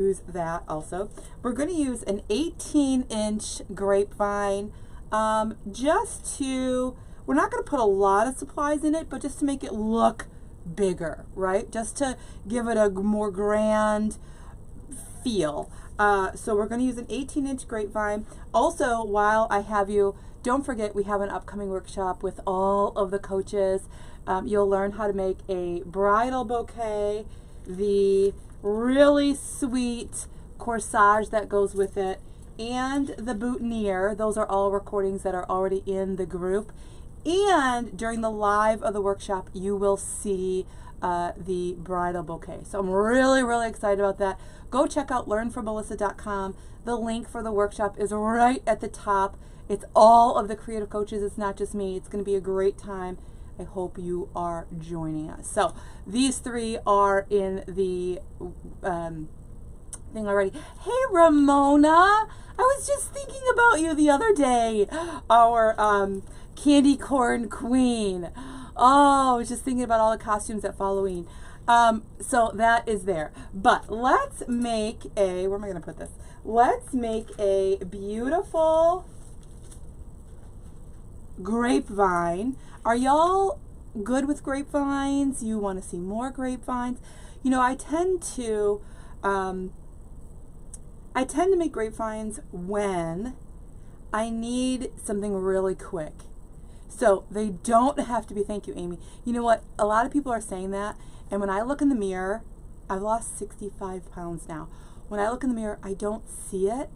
use that also. We're going to use an 18-inch grapevine just to, we're not going to put a lot of supplies in it, but just to make it look bigger, right? Just to give it a more grand feel. So we're going to use an 18-inch grapevine. Also, while I have you, don't forget we have an upcoming workshop with all of the coaches. You'll learn how to make a bridal bouquet, the really sweet corsage that goes with it, and the boutonniere. Those are all recordings that are already in the group. And during the live of the workshop, you will see the bridal bouquet. So I'm really, really excited about that. Go check out learnfrommelissa.com. The link for the workshop is right at the top. It's all of the creative coaches. It's not just me. It's going to be a great time. I hope you are joining us. So these three are in the thing already. Hey, Ramona. I was just thinking about you the other day. Our candy corn queen. Oh, I was just thinking about all the costumes at Halloween. So that is there. But let's make a, where am I going to put this? Let's make a beautiful grapevine. Are y'all good with grapevines? You want to see more grapevines? You know, I tend to make grapevines when I need something really quick. So they don't have to be, thank you, Amy. You know what? A lot of people are saying that. And when I look in the mirror, I've lost 65 pounds now. When I look in the mirror, I don't see it.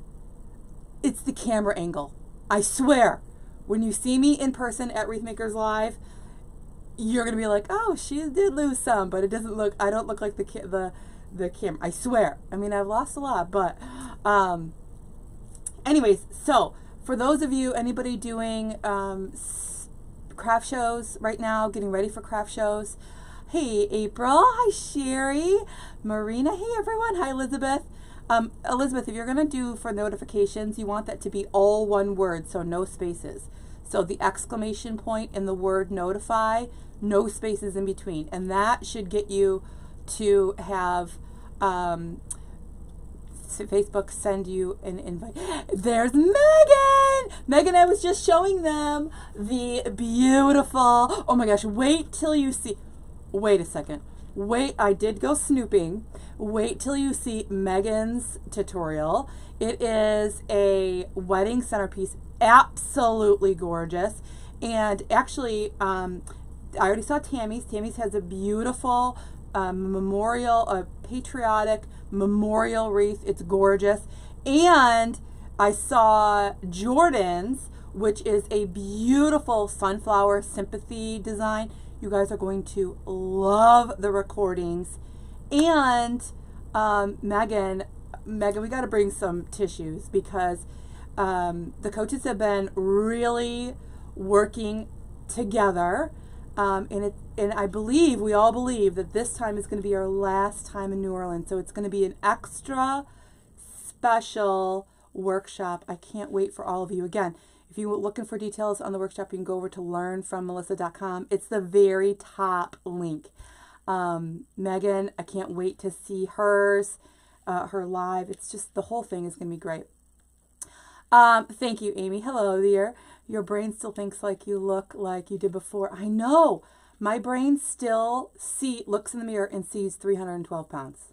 It's the camera angle. I swear. When you see me in person at Wreath Makers Live, you're going to be like, oh, she did lose some, but it doesn't look, I don't look like the camera. I swear. I mean, I've lost a lot, but anyways, so for those of you, anybody doing craft shows right now, getting ready for craft shows, hey, April. Hi, Sherry. Marina. Hey, everyone. Hi, Elizabeth. Elizabeth, if you're going to do for notifications, you want that to be all one word, so no spaces. So the exclamation point in the word notify, no spaces in between. And that should get you to have Facebook send you an invite. There's Megan! Megan, I was just showing them the beautiful, oh my gosh, wait till you see, wait a second. Wait, I did go snooping. Wait till you see Megan's tutorial. It is a wedding centerpiece, absolutely gorgeous. And actually, I already saw Tammy's. Tammy's has a beautiful memorial, a patriotic memorial wreath. It's gorgeous. And I saw Jordan's, which is a beautiful sunflower sympathy design. You guys are going to love the recordings. And Megan, we got to bring some tissues because the coaches have been really working together. And I believe, we all believe that this time is going to be our last time in New Orleans. So it's going to be an extra special workshop. I can't wait for all of you. Again, if you're looking for details on the workshop, you can go over to learnfrommelissa.com. It's the very top link. Megan, I can't wait to see hers, her live. It's just, the whole thing is going to be great. Thank you, Amy. Hello, dear. Your brain still thinks like you look like you did before. I know. My brain still looks in the mirror and sees 312 pounds.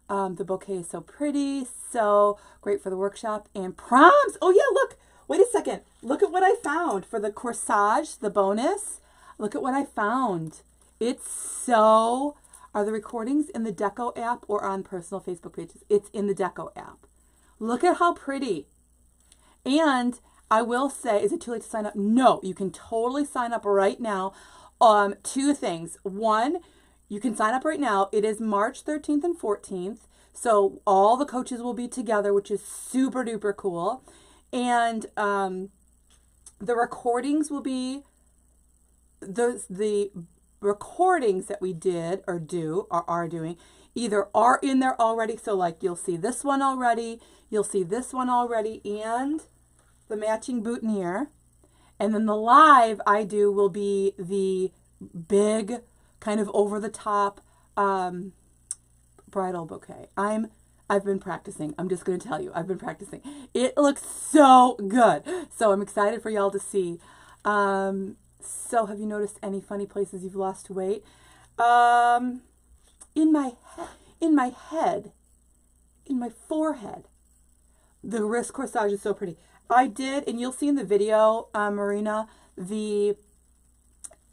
The bouquet is so pretty, so great for the workshop and proms. Oh yeah, look. Wait a second. Look at what I found for the corsage, the bonus. Look at what I found. It's so, are the recordings in the Deco app or on personal Facebook pages? It's in the Deco app. Look at how pretty. And I will say, is it too late to sign up? No, you can totally sign up right now. Two things. One, you can sign up right now. It is March 13th and 14th. So all the coaches will be together, which is super duper cool. And the recordings will be, the recordings that we did or are doing either are in there already. So like you'll see this one already, you'll see this one already, and the matching boutonniere. And then the live I do will be the big kind of over the top bridal bouquet. I'm I've been practicing. I'm just going to tell you, I've been practicing. It looks so good. So I'm excited for y'all to see. So have you noticed any funny places you've lost weight? In my head, in my forehead, the wrist corsage is so pretty. I did, and you'll see in the video, Marina,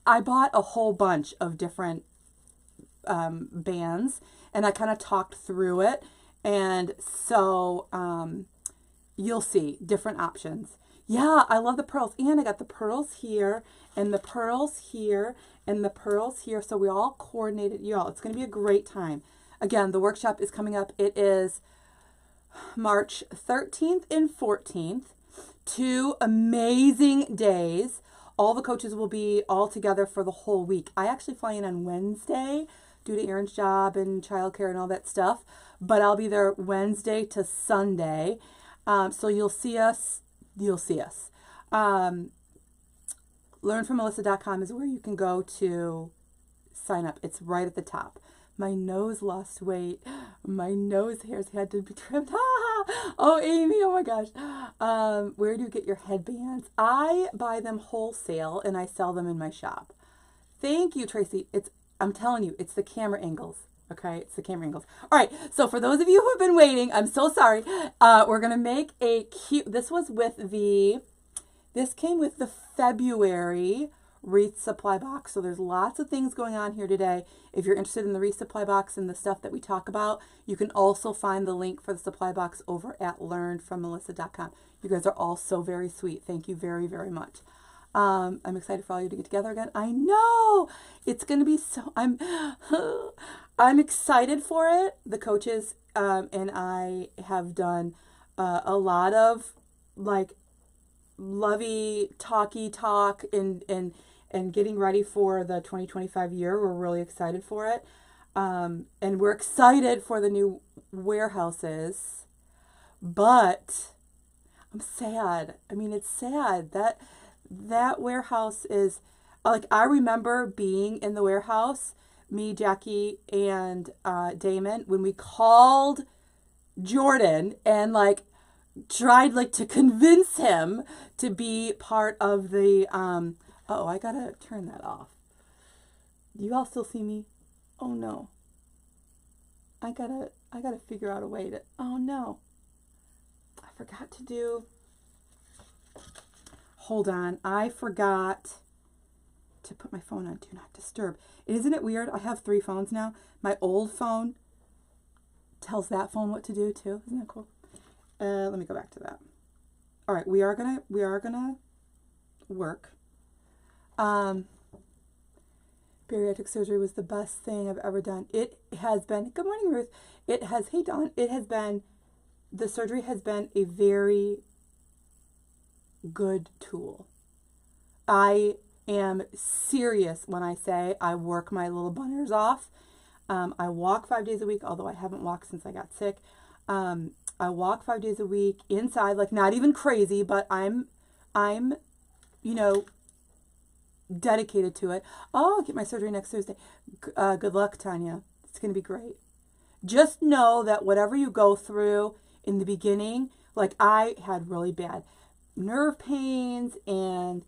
I bought a whole bunch of different bands, and I kind of talked through it. And so you'll see different options. Yeah, I love the pearls. And I got the pearls here and the pearls here and the pearls here. So we all coordinated. Y'all, it's going to be a great time. Again, the workshop is coming up. It is March 13th and 14th. 2 amazing days. All the coaches will be all together for the whole week. I actually fly in on Wednesday due to Aaron's job and childcare and all that stuff. But I'll be there Wednesday to Sunday. So you'll see us. You'll see us. Learnfrommelissa.com is where you can go to sign up. It's right at the top. My nose lost weight. My nose hairs had to be trimmed. Oh, Amy, oh my gosh. Where do you get your headbands? I buy them wholesale and I sell them in my shop. Thank you, Tracy. I'm telling you, it's the camera angles. Okay, it's the camera angles. All right, so for those of you who have been waiting, I'm so sorry. We're going to make a cute, this came with the February wreath supply box. So there's lots of things going on here today. If you're interested in the wreath supply box and the stuff that we talk about, you can also find the link for the supply box over at learnfrommelissa.com. You guys are all so very sweet. Thank you very, very much. I'm excited for all you to get together again. I know it's going to be so, I'm excited for it. The coaches and I have done a lot of like lovey talky talk and getting ready for the 2025 year. We're really excited for it. And we're excited for the new warehouses, but I'm sad. I mean, it's sad that warehouse is like, I remember being in the warehouse, me, Jackie, and Damon, when we called Jordan and like tried like to convince him to be part of the oh, I gotta turn that off. You all still see me? Oh no. I gotta figure out a way to, oh no. I forgot to do, hold on. I forgot to put my phone on Do Not Disturb. Isn't it weird? I have 3 phones now. My old phone tells that phone what to do too. Isn't that cool? Let me go back to that. All right, we are gonna work. Bariatric surgery was the best thing I've ever done. It has been, good morning, Ruth. It has, hey, Dawn. It has been, the surgery has been a very good tool. I am serious when I say I work my little bunners off. I walk 5 days a week, although I haven't walked since I got sick. I walk 5 days a week inside, like not even crazy, but I'm, you know, dedicated to it. Oh, I'll get my surgery next Thursday. Good luck, Tanya. It's going to be great. Just know that whatever you go through in the beginning, like I had really bad nerve pains and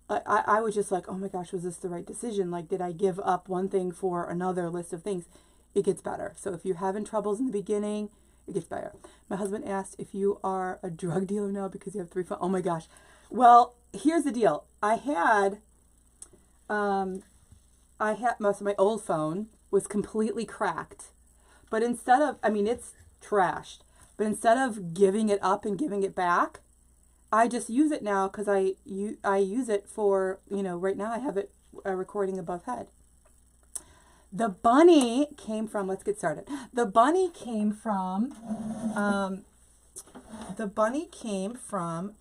I was just like, oh my gosh, was this the right decision? Like, did I give up one thing for another list of things? It gets better. So if you're having troubles in the beginning, it gets better. My husband asked if you are a drug dealer now because you have 3 phones. Oh my gosh. Well, here's the deal. I had most of my old phone was completely cracked. But instead of, I mean, it's trashed. But instead of giving it up and giving it back, I just use it now because I use it for, you know, right now I have it recording above head. The bunny came from, let's get started. The bunny came from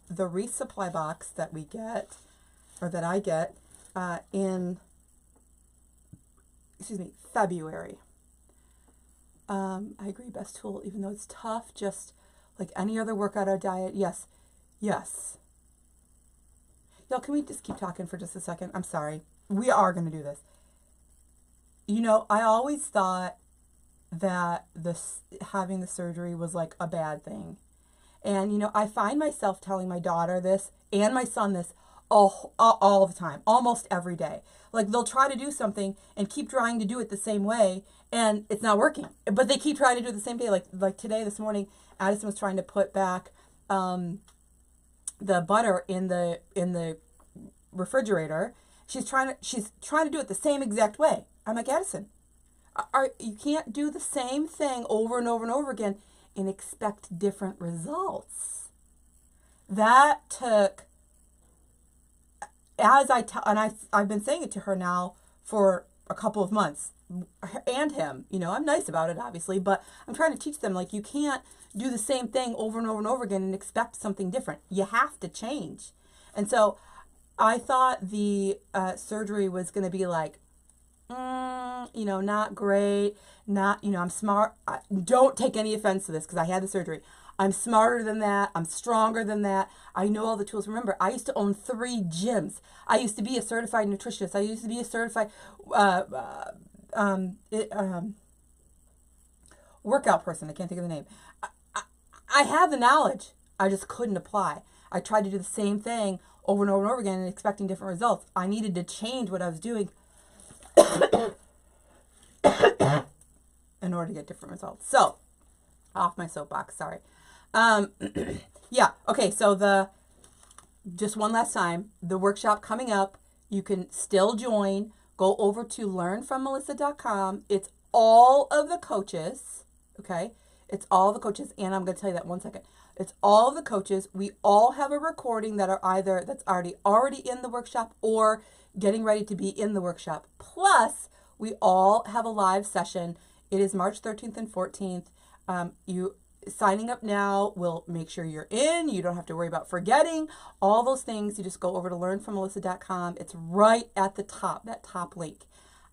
the wreath supply box that we get, or that I get, in, February. I agree, best tool, even though it's tough, just like any other workout or diet. Yes. Yes. Y'all, can we just keep talking for just a second? I'm sorry. We are going to do this. You know, I always thought that having the surgery was like a bad thing. And, you know, I find myself telling my daughter this and my son this all the time, almost every day. Like, they'll try to do something and keep trying to do it the same way, and it's not working. But they keep trying to do it the same day. Like today, this morning, Addison was trying to put back the butter in the refrigerator. She's trying to do it the same exact way. I'm like, Addison, you can't do the same thing over and over and over again and expect different results. That took, I've been saying it to her now for a couple of months, and him, you know, I'm nice about it, obviously, but I'm trying to teach them, like, you can't do the same thing over and over and over again and expect something different. You have to change. And so I thought the surgery was going to be like, you know, not great, not, you know, I'm smart. Don't take any offense to this because I had the surgery. I'm smarter than that. I'm stronger than that. I know all the tools. Remember, I used to own 3 gyms. I used to be a certified nutritionist. I used to be a certified workout person. I can't think of the name. I had the knowledge. I just couldn't apply. I tried to do the same thing over and over and over again and expecting different results. I needed to change what I was doing in order to get different results. So, off my soapbox, sorry. Yeah, okay, so just one last time, the workshop coming up, you can still join. Go over to learnfrommelissa.com. It's all of the coaches, okay? It's all the coaches, and I'm going to tell you that one second. It's all of the coaches. We all have a recording that's already in the workshop or getting ready to be in the workshop. Plus, we all have a live session. It is March 13th and 14th. You signing up now will make sure you're in. You don't have to worry about forgetting all those things. You just go over to learnfrommelissa.com. It's right at the top, that top link.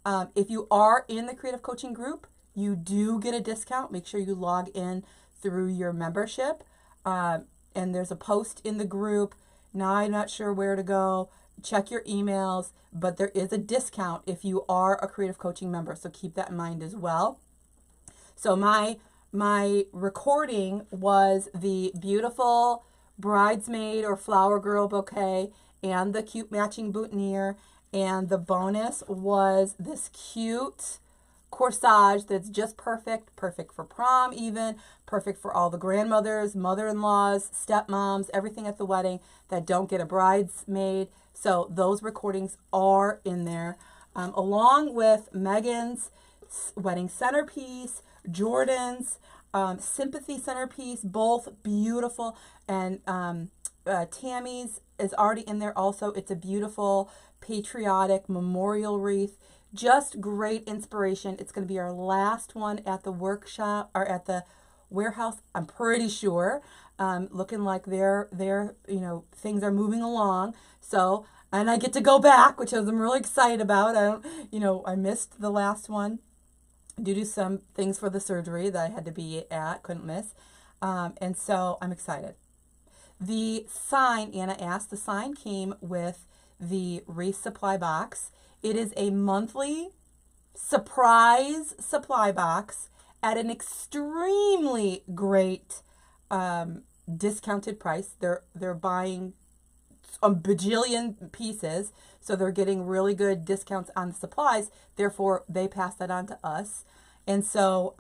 If you are in the creative coaching group, you do get a discount. Make sure you log in through your membership. And there's a post in the group. Now I'm not sure where to go. Check your emails, but there is a discount if you are a creative coaching member. So keep that in mind as well. So my recording was the beautiful bridesmaid or flower girl bouquet and the cute matching boutonniere, and the bonus was this cute corsage that's just perfect for prom even, perfect for all the grandmothers, mother-in-laws, stepmoms, everything at the wedding that don't get a bridesmaid. So those recordings are in there, along with Megan's wedding centerpiece, Jordan's sympathy centerpiece, both beautiful, and Tammy's is already in there also. It's a beautiful patriotic memorial wreath. Just great inspiration. It's going to be our last one at the workshop or at the warehouse, I'm pretty sure. Looking like they're you know, things are moving along. So, and I get to go back, which I'm really excited about. I missed the last one due to some things for the surgery that I had to be at, couldn't miss. And so I'm excited. The sign, Anna asked, the sign came with the wreath supply box. It is a monthly surprise supply box at an extremely great discounted price. They're buying a bajillion pieces, so they're getting really good discounts on the supplies. Therefore, they pass that on to us. And so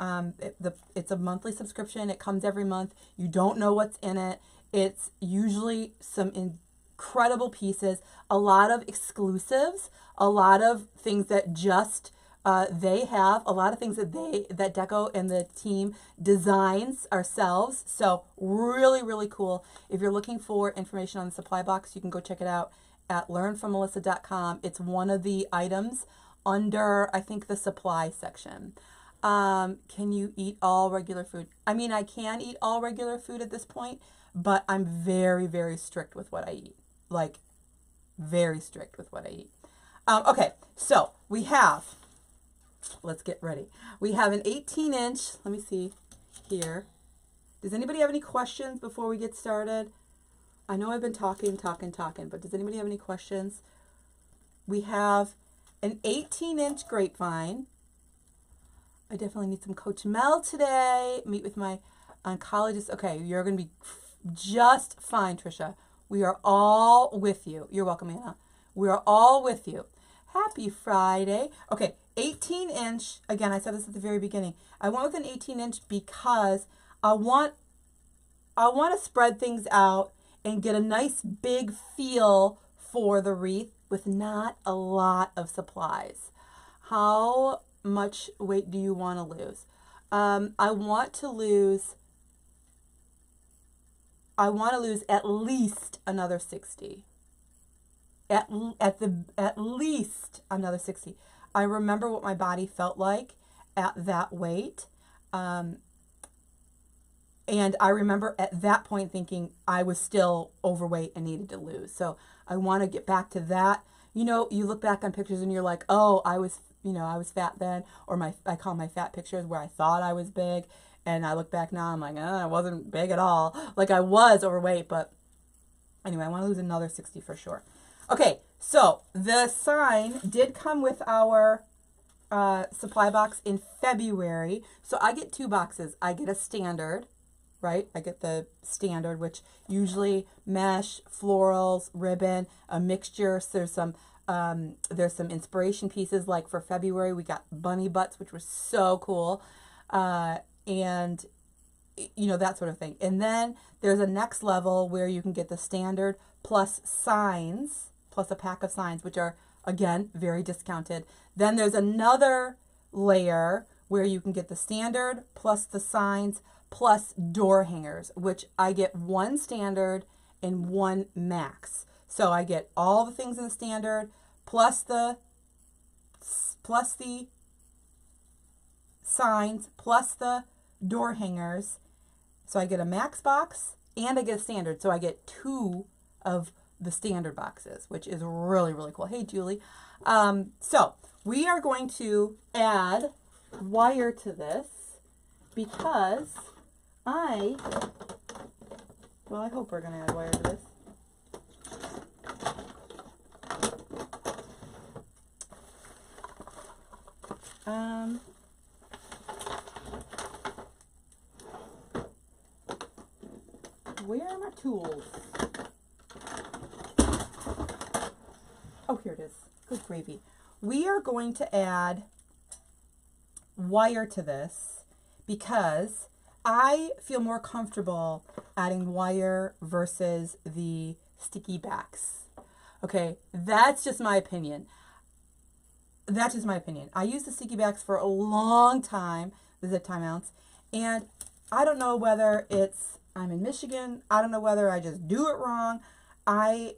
it's a monthly subscription. It comes every month. You don't know what's in it. It's usually some incredible pieces, a lot of exclusives, a lot of things that just they have, a lot of things that Deco and the team designs ourselves. So really, really cool. If you're looking for information on the supply box, you can go check it out at learnfrommelissa.com. It's one of the items under, I think, the supply section. Can you eat all regular food? I mean, I can eat all regular food at this point, but I'm very, very strict with what I eat. Like, very strict with what I eat. Okay, so we have, let's get ready. We have an 18-inch, let me see here. Does anybody have any questions before we get started? I know I've been talking, but does anybody have any questions? We have an 18-inch grapevine. I definitely need some Coach Mel today. Meet with my oncologist. Okay, you're going to be just fine, Trisha. We are all with you. You're welcome, Anna. We are all with you. Happy Friday. Okay, 18-inch. Again, I said this at the very beginning. I went with an 18-inch because I want to spread things out and get a nice big feel for the wreath with not a lot of supplies. How much weight do you want to lose? I want to lose at least another 60. At least another 60. I remember what my body felt like at that weight. And I remember at that point thinking I was still overweight and needed to lose. So I want to get back to that. You know, you look back on pictures and you're like, oh, I was fat then. Or I call my fat pictures where I thought I was big. And I look back now, I'm like, I wasn't big at all. Like I was overweight, but anyway, I want to lose another 60 for sure. Okay, so the sign did come with our supply box in February. So I get 2 boxes. I get a standard, right? I get the standard, which usually mesh, florals, ribbon, a mixture. So there's some inspiration pieces. Like for February, we got bunny butts, which was so cool. And you know, that sort of thing. And then there's a next level where you can get the standard plus signs, plus a pack of signs, which are, again, very discounted. Then there's another layer where you can get the standard plus the signs plus door hangers, which I get 1 standard and 1 max. So I get all the things in the standard plus the signs plus the door hangers. So I get a max box and I get a standard. So I get 2 of the standard boxes, which is really, really cool. Hey, Julie. So we are going to add wire to this because I hope we're going to add wire to this. Where are my tools? Oh, here it is. Good gravy. We are going to add wire to this because I feel more comfortable adding wire versus the sticky backs. Okay, that's just my opinion. That's just my opinion. I used the sticky backs for a long time, the zip tie mounts, and I don't know whether I'm in Michigan. I don't know whether I just do it wrong. I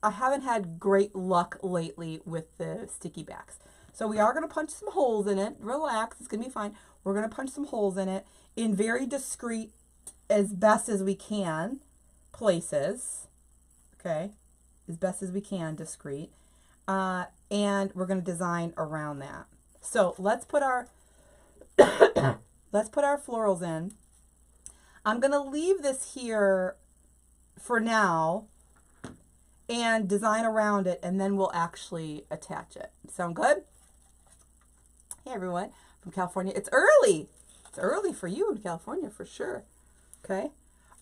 haven't had great luck lately with the sticky backs. So we are going to punch some holes in it. Relax, it's going to be fine. We're going to punch some holes in it in very discreet, as best as we can, places. Okay, as best as we can, discreet. And we're going to design around that. So let's put our florals in. I'm going to leave this here for now and design around it, and then we'll actually attach it. Sound good? Hey, everyone from California. It's early. It's early for you in California for sure. Okay.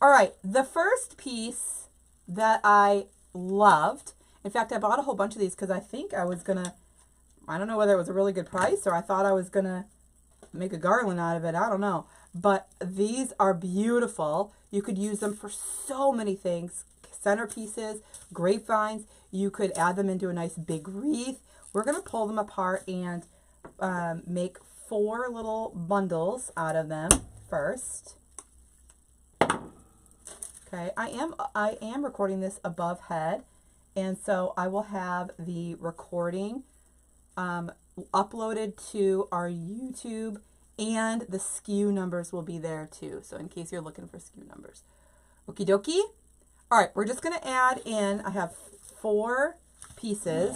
All right. The first piece that I loved, in fact, I bought a whole bunch of these because I think I was going to, I don't know whether it was a really good price or I thought I was going to make a garland out of it. I don't know. But these are beautiful. You could use them for so many things. Centerpieces, grapevines. You could add them into a nice big wreath. We're going to pull them apart and make 4 little bundles out of them first. Okay, I am recording this above head, and so I will have the recording uploaded to our YouTube, and the SKU numbers will be there too. So in case you're looking for SKU numbers. Okie dokie. All right, we're just going to add in, I have 4 pieces.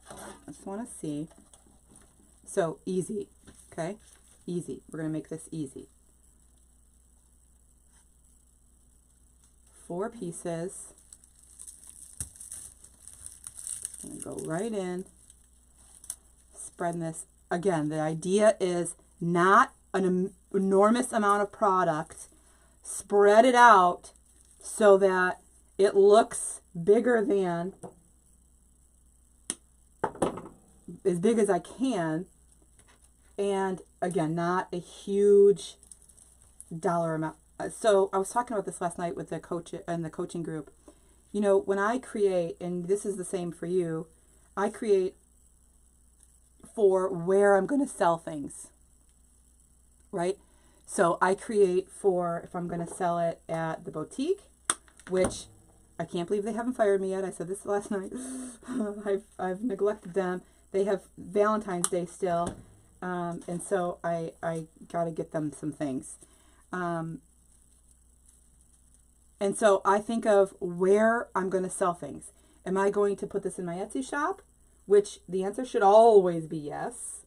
I just want to see. So easy, okay? Easy. We're going to make this easy. 4 pieces. I'm going to go right in. spreading this. Again, the idea is not an enormous amount of product. Spread it out so that it looks bigger than, as big as I can. And again, not a huge dollar amount. So I was talking about this last night with the coach and the coaching group. You know, when I create, and this is the same for you, I create for where I'm going to sell things, right? So I create for if I'm going to sell it at the boutique, which I can't believe they haven't fired me yet. I said this last night. I've neglected them. They have Valentine's Day still, and so I got to get them some things. And so I think of where I'm going to sell things. Am I going to put this in my Etsy shop? Which the answer should always be yes.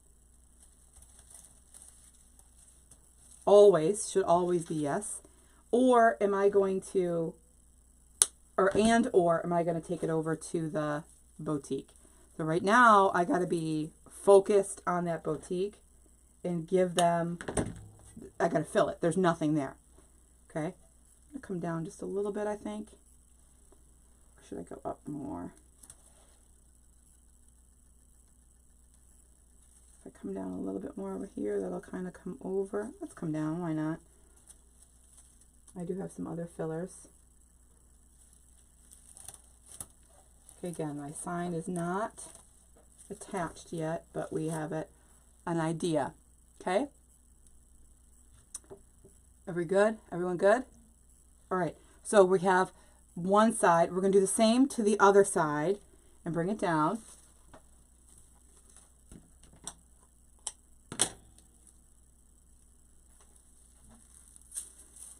Should always be yes. Or am I going to, or am I going to take it over to the boutique? So right now I got to be focused on that boutique and give them, I got to fill it. There's nothing there. Okay. I'm going to come down just a little bit, I think. Or should I go up more? If I come down a little bit more over here, that'll kind of come over. Let's come down. Why not? I do have some other fillers. Okay, again, my sign is not attached yet, but we have it, an idea. Okay? Are we good? Everyone good? All right, so we have one side. We're going to do the same to the other side and bring it down.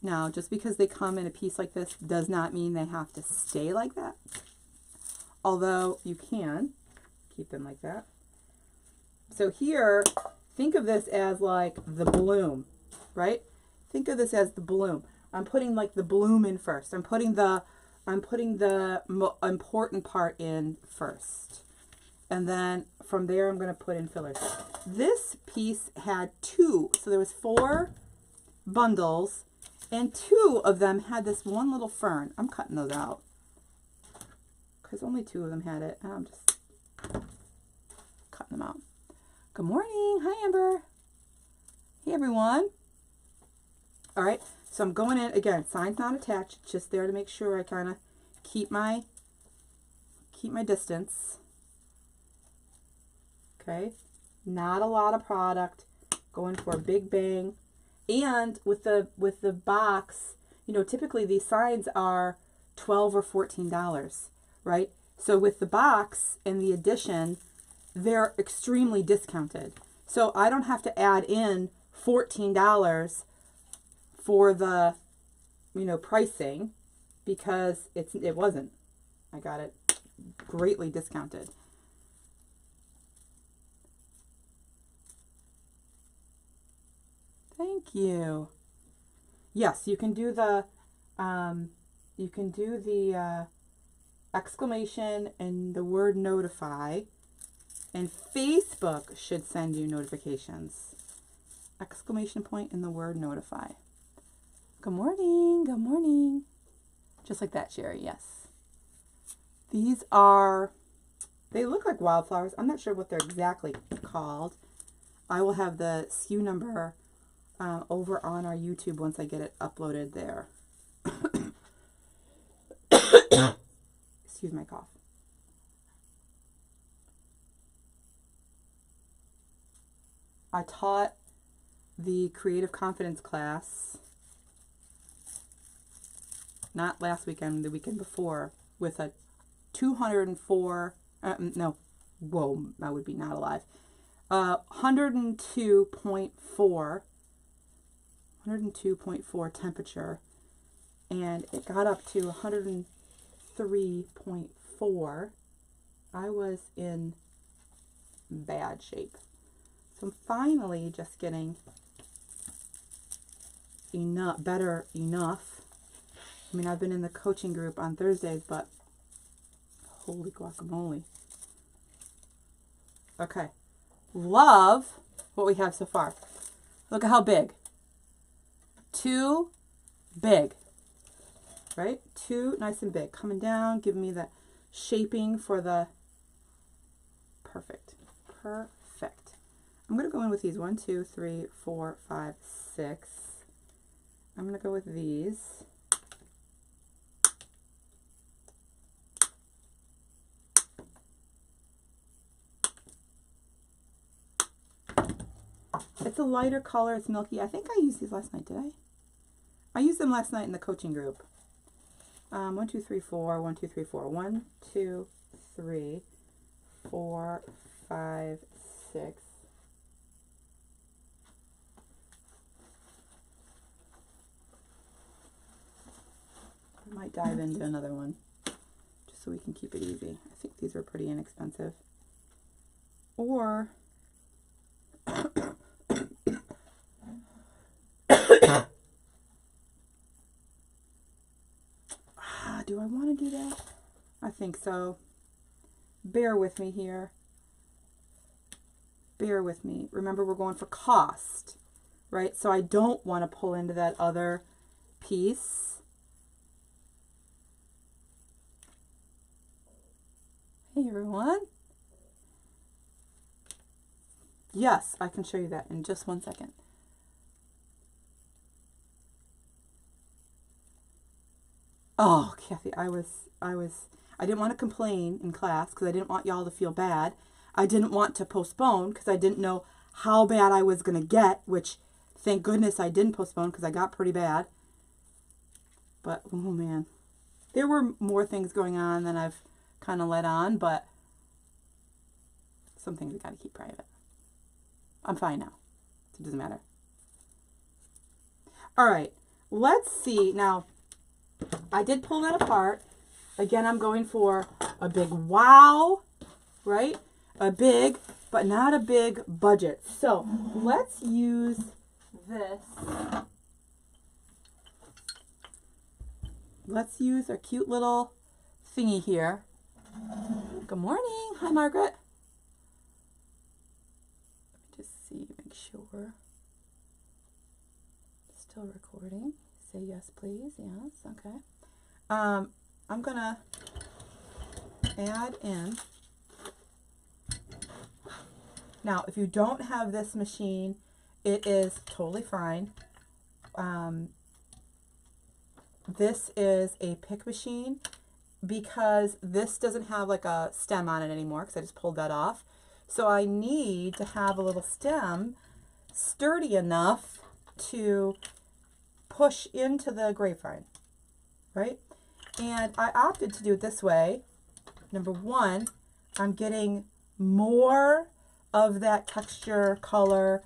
Now, just because they come in a piece like this does not mean they have to stay like that. Although you can keep them like that. So here, think of this as like the bloom, right? Think of this as the bloom. I'm putting like the bloom in first. I'm putting the important part in first. And then from there, I'm going to put in fillers. This piece had 2. So there was 4 bundles, and 2 of them had this one little fern. I'm cutting those out because only 2 of them had it. And I'm just cutting them out. Good morning. Hi, Amber. Hey, everyone. All right. So I'm going in, again, sign's not attached, just there to make sure I kind of keep my distance. Okay, not a lot of product, going for a big bang. And with the box, you know, typically these signs are $12 or $14, right? So with the box and the addition, they're extremely discounted. So I don't have to add in $14 for the, you know, pricing, because it wasn't. I got it greatly discounted. Thank you. Yes, you can do the exclamation and the word notify, and Facebook should send you notifications. Exclamation point and the word notify. Good morning. Good morning. Just like that, Sherry. Yes. These are, they look like wildflowers. I'm not sure what they're exactly called. I will have the SKU number over on our YouTube once I get it uploaded there. Excuse my cough. I taught the Creative Confidence class, not last weekend, the weekend before, with a 204, no, whoa, I would be not alive, 102.4 temperature, and it got up to 103.4. I was in bad shape. So I'm finally just getting better enough. I mean, I've been in the coaching group on Thursdays, but holy guacamole. Okay, love what we have so far. Look at how big. Too big, right? Too nice and big. Coming down, giving me that shaping for the perfect. Perfect. I'm going to go in with these 1, 2, 3, 4, 5, 6. I'm going to go with these. It's a lighter color. It's milky. I think I used these last night, did I? I used them last night in the coaching group. 1, 2, 3, 4. 1, 2, 3, 4. 1, 2, 3, 4, 5, 6. I might dive into another one just so we can keep it easy. I think these are pretty inexpensive. Or do I want to do that? I think so. Bear with me here. Bear with me. Remember, we're going for cost, right? So I don't want to pull into that other piece. Hey, everyone. Yes, I can show you that in just 1 second. Oh, Kathy, I didn't want to complain in class because I didn't want y'all to feel bad. I didn't want to postpone because I didn't know how bad I was going to get, which thank goodness I didn't postpone because I got pretty bad. But, oh man, there were more things going on than I've kind of let on, but some things we got to keep private. I'm fine now. It doesn't matter. All right, let's see. Now, I did pull that apart. Again, I'm going for a big wow, right? A big, but not a big budget. So let's use this. Let's use our cute little thingy here. Good morning. Hi, Margaret. Let me just see, make sure. Still recording. Say yes, please. Yes, okay. I'm gonna add in. Now, if you don't have this machine, it is totally fine. This is a pick machine because this doesn't have like a stem on it anymore because I just pulled that off. So I need to have a little stem sturdy enough to push into the grapevine, right? And I opted to do it this way. Number one, I'm getting more of that texture, color,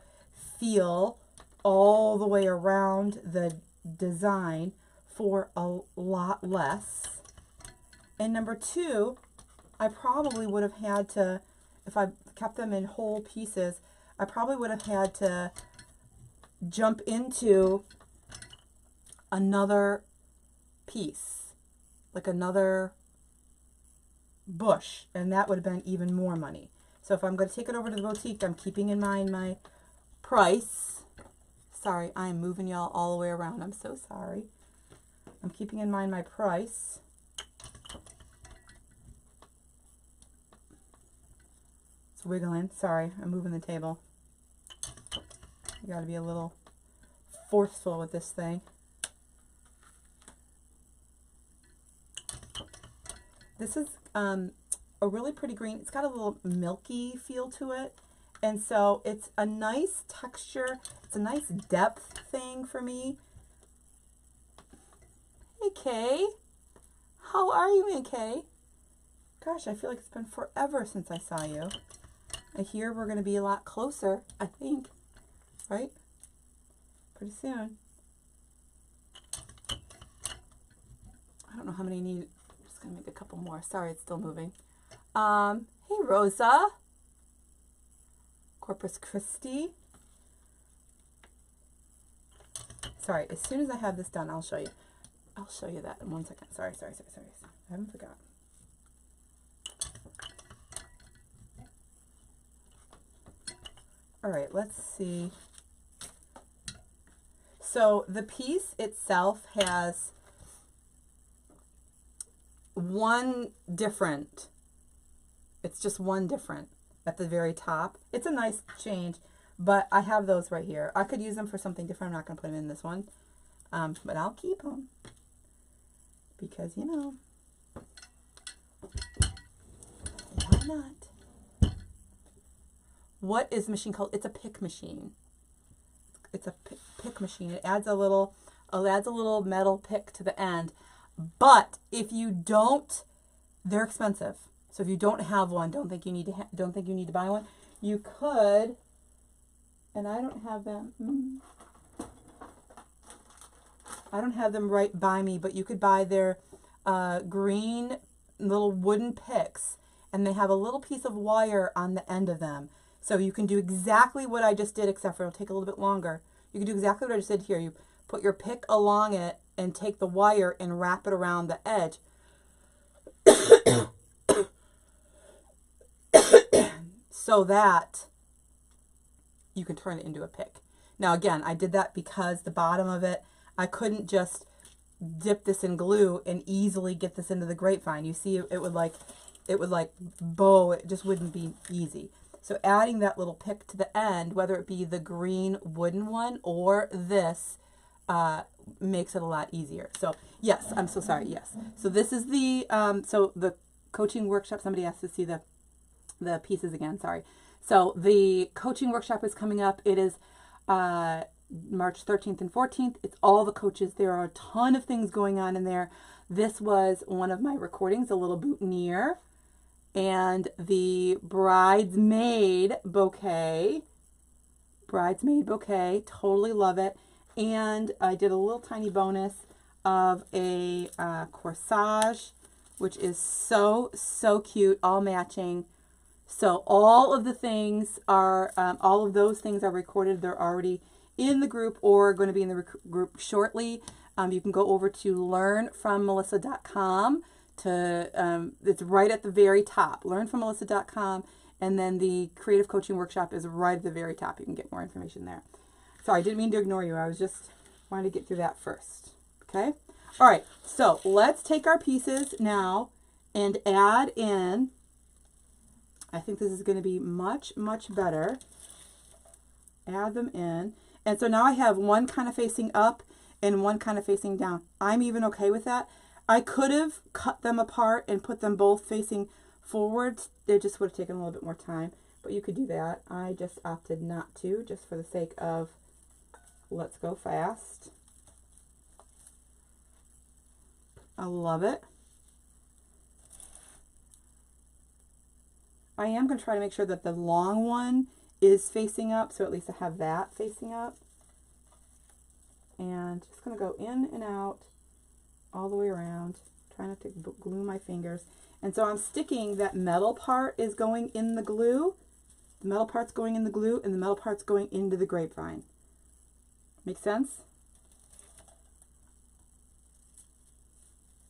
feel all the way around the design for a lot less. And number two, I probably would have had to, if I kept them in whole pieces, I probably would have had to jump into another piece, like another bush, and that would have been even more money. So if I'm going to take it over to the boutique, I'm keeping in mind my price. Sorry, I am moving y'all all the way around. I'm so sorry. I'm keeping in mind my price. It's wiggling. Sorry, I'm moving the table. You got to be a little forceful with this thing. This is a really pretty green. It's got a little milky feel to it. And so it's a nice texture. It's a nice depth thing for me. Hey, Kay. How are you, Aunt Kay? Gosh, I feel like it's been forever since I saw you. I hear we're going to be a lot closer, I think. Right? Pretty soon. I don't know how many I need. Gonna make a couple more. Sorry, it's still moving. Hey, Rosa. Corpus Christi. Sorry, as soon as I have this done, I'll show you. I'll show you that in 1 second. Sorry. I haven't forgotten. All right, let's see. So the piece itself has one different. It's just one different at the very top. It's a nice change, but I have those right here. I could use them for something different. I'm not going to put them in this one, but I'll keep them because, you know, why not? What is the machine called? It's a pick machine. It's a pick machine. It adds a little metal pick to the end. But if you don't, they're expensive. So if you don't have one, don't think you need to buy one. You could, and I don't have them. I don't have them right by me, but you could buy their green little wooden picks, and they have a little piece of wire on the end of them. So you can do exactly what I just did, except for it'll take a little bit longer. You can do exactly what I just did here. You put your pick along it and take the wire and wrap it around the edge. So that you can turn it into a pick. Now again, I did that because the bottom of it, I couldn't just dip this in glue and easily get this into the grapevine. You see, it would like bow, it just wouldn't be easy. So adding that little pick to the end, whether it be the green wooden one or this, makes it a lot easier. So yes, I'm so sorry, yes. So this is the, so the coaching workshop, somebody asked to see the pieces again, sorry. So the coaching workshop is coming up. It is March 13th and 14th. It's all the coaches. There are a ton of things going on in there. This was one of my recordings, a little boutonniere. And the bridesmaid bouquet, totally love it. And I did a little tiny bonus of a corsage, which is so cute, all matching. So all of the things are, all of those things are recorded. They're already in the group or going to be in the group shortly. You can go over to learnfrommelissa.com. It's right at the very top, learnfrommelissa.com, and then the creative coaching workshop is right at the very top. You can get more information there. Sorry, I didn't mean to ignore you. I was just wanting to get through that first. Okay. All right. So let's take our pieces now and add in. I think this is going to be much better. Add them in. And so now I have one kind of facing up and one kind of facing down. I'm even okay with that. I could have cut them apart and put them both facing forwards. It just would have taken a little bit more time, but you could do that. I just opted not to, just for the sake of let's go fast. I love it. I am going to try to make sure that the long one is facing up, so at least I have that facing up. And just going to go in and out all the way around. Try not to glue my fingers. And so I'm sticking, that metal part is going in the glue. The metal part's going in the glue, and the metal part's going into the grapevine. Make sense?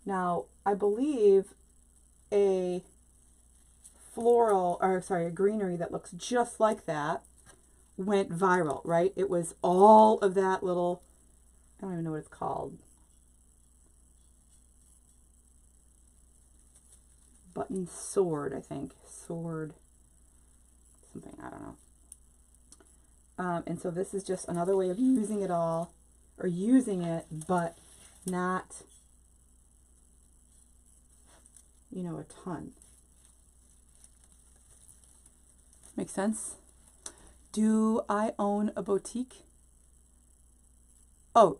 Now, I believe a greenery that looks just like that went viral, right? It was all of that little, I don't even know what it's called. Button sword, I think. Sword, something, I don't know. And so this is just another way of using it all, or using it, but not, you know, a ton. Makes sense? Do I own a boutique? Oh,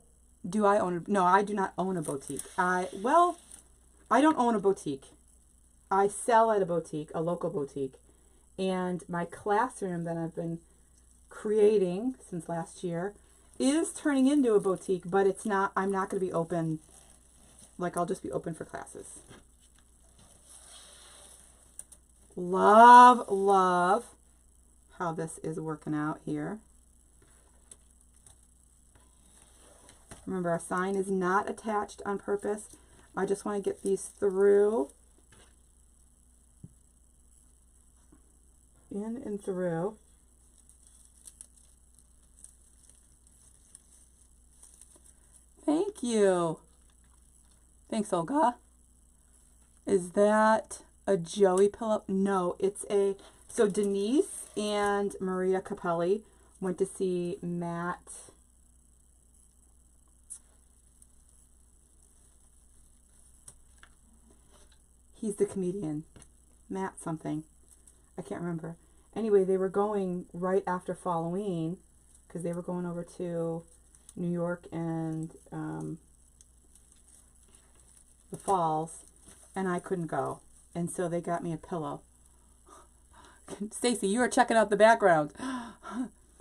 do I own no, I do not own a boutique. I don't own a boutique. I sell at a boutique, a local boutique. And my classroom that I've been creating since last year is turning into a boutique, but it's not, I'm not going to be open, like I'll just be open for classes. Love how this is working out here. Remember, our sign is not attached on purpose. I just want to get these through, in and through. Thank you. Thanks, Olga. Is that a Joey pillow? No, it's a... So Denise and Maria Capelli went to see Matt... He's the comedian. Matt something. I can't remember. Anyway, they were going right after Halloween because they were going over to New York and the Falls, and I couldn't go. And so they got me a pillow. Stacy, you are checking out the background.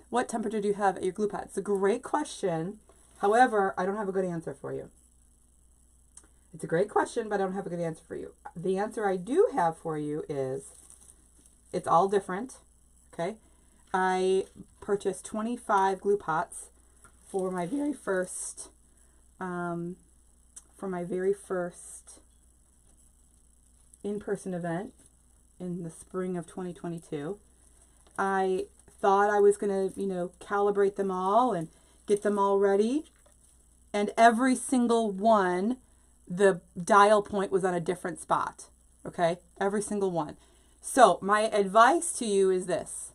What temperature do you have at your glue pot? It's a great question. However, I don't have a good answer for you. It's a great question, but I don't have a good answer for you. The answer I do have for you is, it's all different, okay? I purchased 25 glue pots for my very first, in-person event in the spring of 2022. I thought I was going to, calibrate them all and get them all ready. And every single one, the dial point was on a different spot. Okay? Every single one. So my advice to you is this.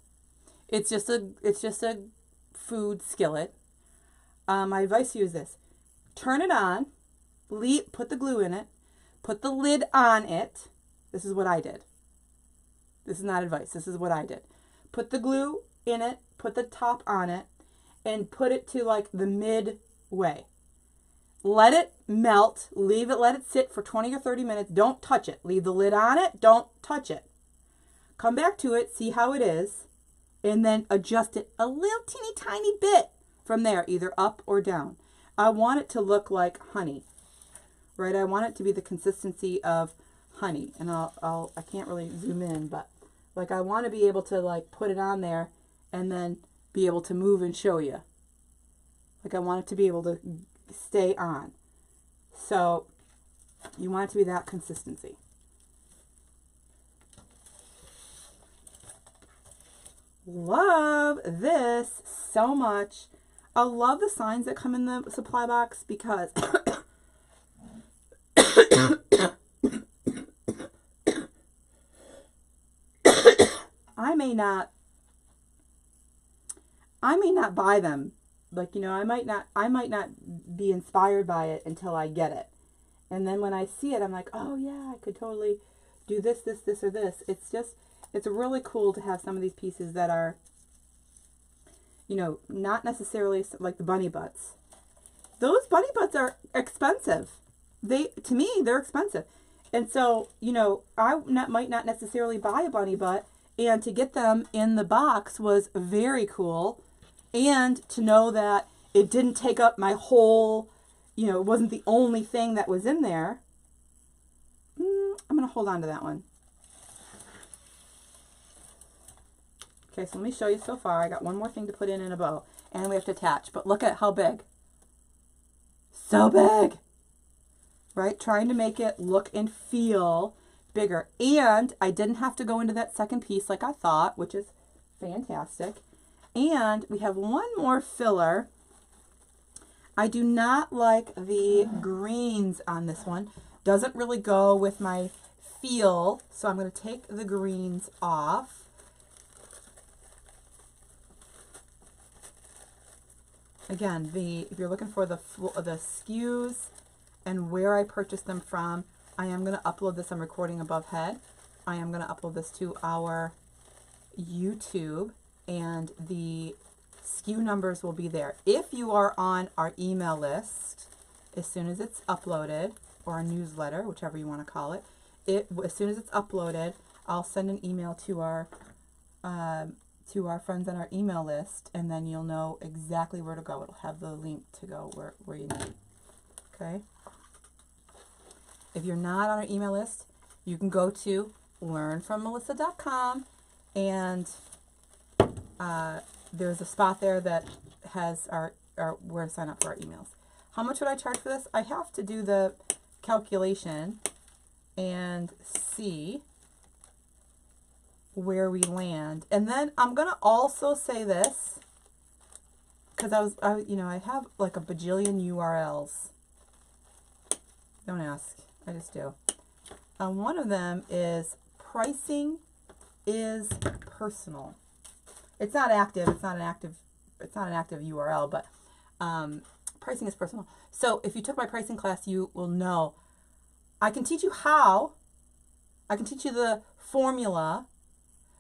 It's just a food skillet. My advice to you is this. Turn it on. Put the glue in it. Put the lid on it. This is what I did. This is not advice. This is what I did. Put the glue in it. Put the top on it. And put it to like the midway. Let it melt. Leave it. Let it sit for 20 or 30 minutes. Don't touch it. Leave the lid on it. Don't touch it. Come back to it. See how it is. And then adjust it a little teeny tiny bit from there. Either up or down. I want it to look like honey. Right? I want it to be the consistency of honey. And I can't really zoom in. But like I want to be able to like put it on there. And then be able to move and show you. Like I want it to be able to stay on. So you want it to be that consistency. Love this so much. I love the signs that come in the supply box because I may not buy them. Like, I might not be inspired by it until I get it. And then when I see it, I'm like, oh yeah, I could totally do this, or this. It's really cool to have some of these pieces that are, not necessarily like the bunny butts. Those bunny butts are expensive. To me, they're expensive. And so, I might not necessarily buy a bunny butt. And to get them in the box was very cool. And to know that it didn't take up my whole, it wasn't the only thing that was in there. I'm going to hold on to that one. Okay, so let me show you so far. I got one more thing to put in a bow. And we have to attach. But look at how big. So big. Right? Trying to make it look and feel bigger. And I didn't have to go into that second piece like I thought, which is fantastic. And we have one more filler. I do not like the greens on this one. Doesn't really go with my feel. So I'm going to take the greens off. Again, if you're looking for the SKUs and where I purchased them from, I am going to upload this. I'm recording above head. I am going to upload this to our YouTube. And the SKU numbers will be there. If you are on our email list, as soon as it's uploaded, or our newsletter, whichever you want to call it, as soon as it's uploaded, I'll send an email to our friends on our email list, and then you'll know exactly where to go. It'll have the link to go where you need. Okay? If you're not on our email list, you can go to learnfrommelissa.com and there's a spot there that has our where to sign up for our emails. How much would I charge for this? I have to do the calculation and see where we land. And then I'm going to also say this because I have like a bajillion URLs Don't ask. I just do. One of them is pricing is personal. It's not active. It's not an active URL, but pricing is personal. So if you took my pricing class, you will know I can teach you how. I can teach you the formula,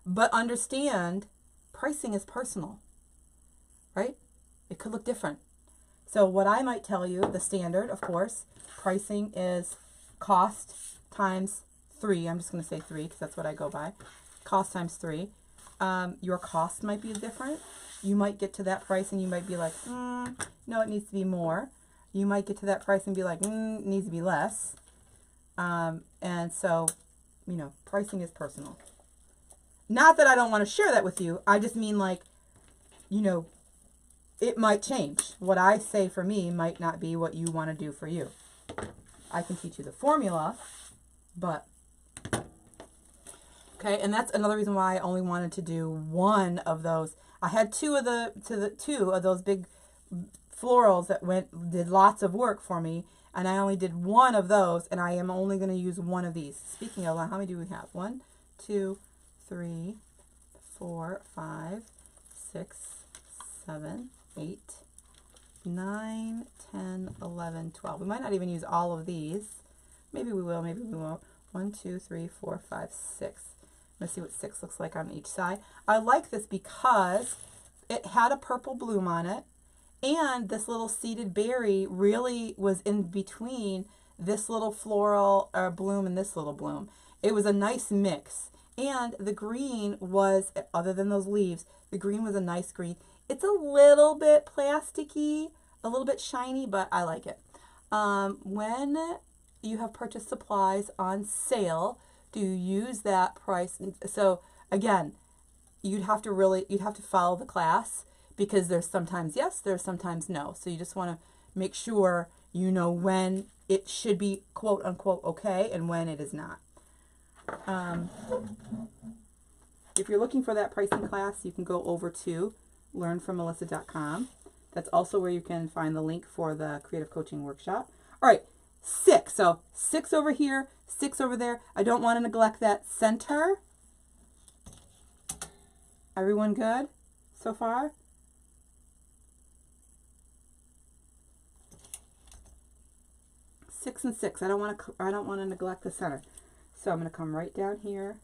but understand pricing is personal, right? It could look different. So what I might tell you, the standard, of course, pricing is cost times 3. I'm just going to say 3 because that's what I go by. Cost times 3. Your cost might be different. You might get to that price and you might be like, no, it needs to be more. You might get to that price and be like, it needs to be less. And so, you know, pricing is personal. Not that I don't want to share that with you. I just mean, like, you know, it might change. What I say for me might not be what you want to do for you. I can teach you the formula, but okay, and that's another reason why I only wanted to do one of those. I had two of those big florals that did lots of work for me, and I only did one of those, and I am only going to use one of these. Speaking of, how many do we have? 1, 2, 3, 4, 5, 6, 7, 8, 9, 10, 11, 12. We might not even use all of these. Maybe we will, maybe we won't. 1, 2, 3, 4, 5, 6. Let's see what 6 looks like on each side. I like this because it had a purple bloom on it, and this little seeded berry really was in between this little floral bloom and this little bloom. It was a nice mix. And the green was, other than those leaves, the green was a nice green. It's a little bit plasticky, a little bit shiny, but I like it. When you have purchased supplies on sale, do you use that price? So again, you'd have to follow the class, because there's sometimes yes, there's sometimes no. So you just want to make sure you know when it should be quote unquote okay and when it is not. If you're looking for that pricing class, you can go over to learnfrommelissa.com. That's also where you can find the link for the creative coaching workshop. All right, 6. So 6 over here, 6 over there. I don't want to neglect that center. Everyone good so far? Six and 6. I don't want to neglect the center. So I'm going to come right down here.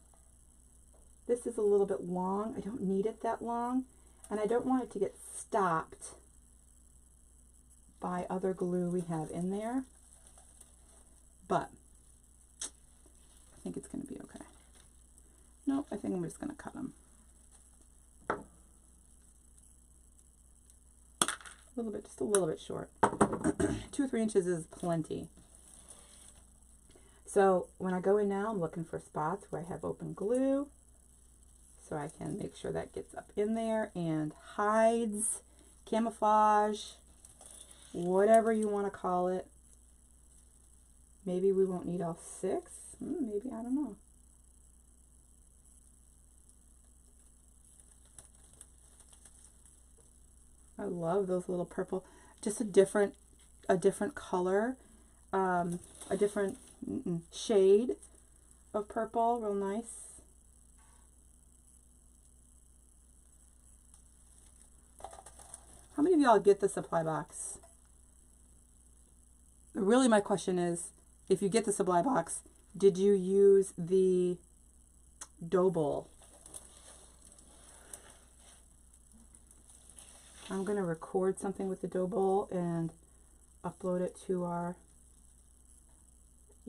This is a little bit long. I don't need it that long, and I don't want it to get stopped by other glue we have in there. But I think it's going to be okay. Nope, I think I'm just going to cut them. Just a little bit short. 2 or 3 inches is plenty. So when I go in now, I'm looking for spots where I have open glue, so I can make sure that gets up in there and hides, camouflage, whatever you want to call it. Maybe we won't need all 6. Maybe, I don't know. I love those little purple, just a different color, a different shade of purple, real nice. How many of y'all get the supply box? Really, my question is, if you get the supply box, did you use the dough bowl? I'm going to record something with the dough bowl and upload it to our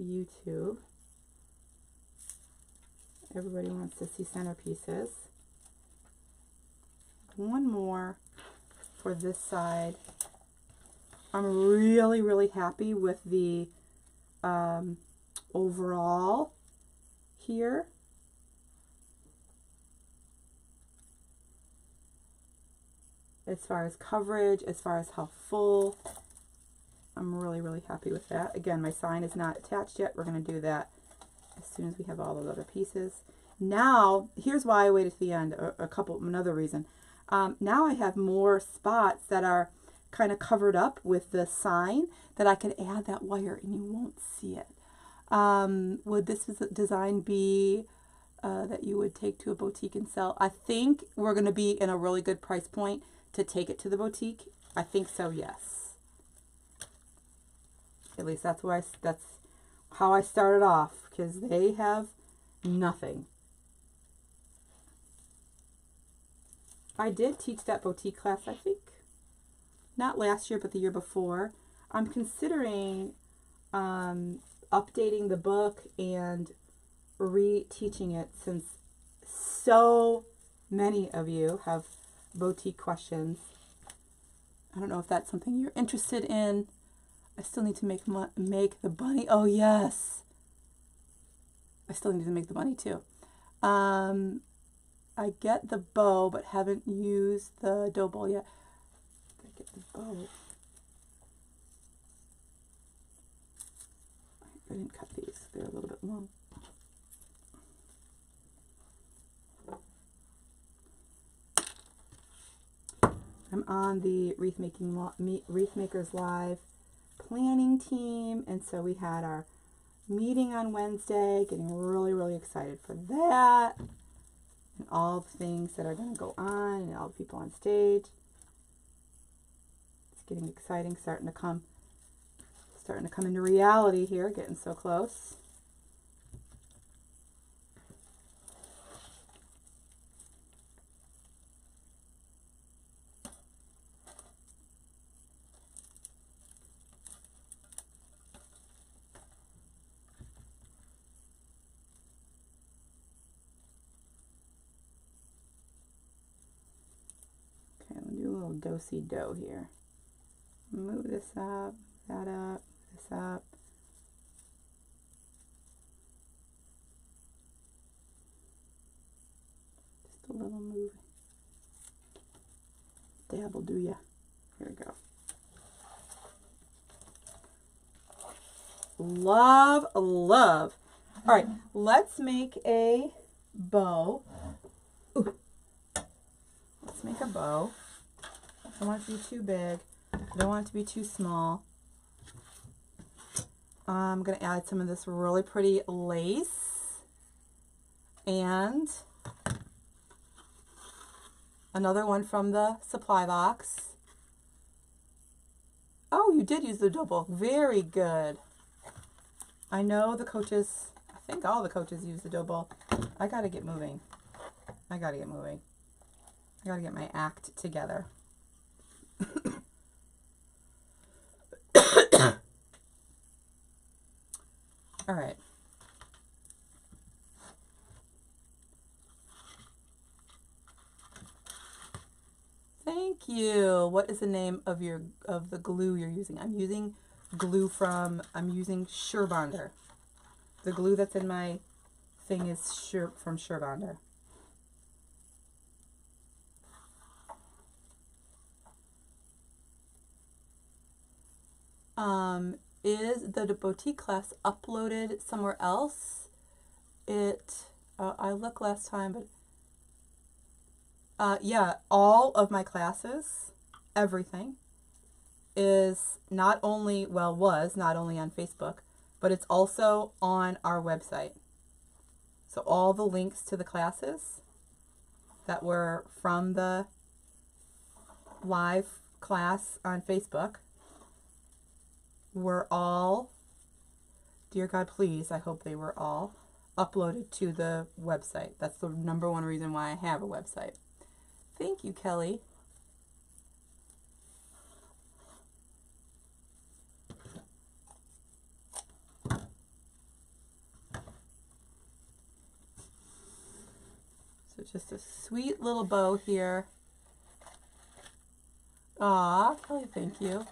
YouTube. Everybody wants to see centerpieces. One more for this side. I'm really, really happy with the overall here. As far as coverage, as far as how full, I'm really, really happy with that. Again, my sign is not attached yet. We're going to do that as soon as we have all those other pieces. Now, here's why I waited to the end, another reason. Now I have more spots that are kind of covered up with the sign that I could add that wire and you won't see it. Would this design be that you would take to a boutique and sell? I think we're going to be in a really good price point to take it to the boutique. I think so, yes. At least that's how I started off, because they have nothing. I did teach that boutique class, I think. Not last year, but the year before. I'm considering updating the book and re-teaching it, since so many of you have boutique questions. I don't know if that's something you're interested in. I still need to make the bunny. Oh, yes. I still need to make the bunny, too. I get the bow, but haven't used the dough ball yet. I get the bow. I didn't cut these. They're a little bit long. I'm on the Wreath Makers Live planning team, and so we had our meeting on Wednesday, getting really, really excited for that, and all the things that are going to go on, and all the people on stage. It's getting exciting, starting to come into reality here, getting so close. Do-si-do here. Move this up, that up, this up. Just a little move. Dab will do ya. Here we go. Love, love. All right, let's make a bow. Ooh. Let's make a bow. I don't want it to be too big. I don't want it to be too small. I'm going to add some of this really pretty lace. And another one from the supply box. Oh, you did use the double. Very good. I know the coaches, I think all the coaches use the double. I got to get moving. I got to get moving. I got to get my act together. All right. Thank you. What is the name of the glue you're using? I'm using Surebonder. The glue that's in my thing is from Surebonder. Is the boutique class uploaded somewhere else? I looked last time, but yeah, all of my classes, everything, is not only, was not only on Facebook, but it's also on our website. So all the links to the classes that were from the live class on Facebook were all, dear God, please, I hope they were all uploaded to the website. That's the number one reason why I have a website. Thank you, Kelly. So just a sweet little bow here. Aw, Kelly, thank you.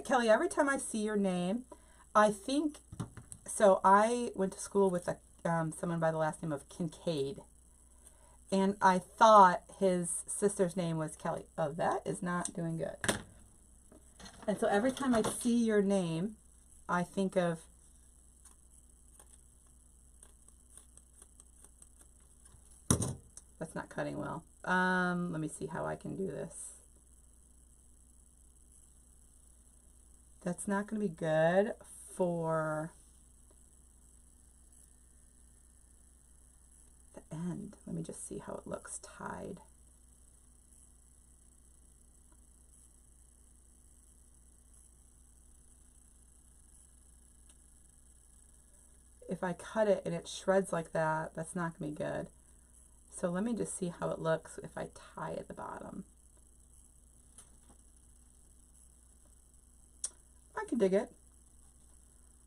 Kelly, every time I see your name, I think, so I went to school with someone by the last name of Kincaid, and I thought his sister's name was Kelly. Oh, that is not doing good. And so every time I see your name, I think of, that's not cutting well. Let me see how I can do this. That's not going to be good for the end. Let me just see how it looks tied. If I cut it and it shreds like that, that's not going to be good. So let me just see how it looks if I tie at the bottom. I can dig it.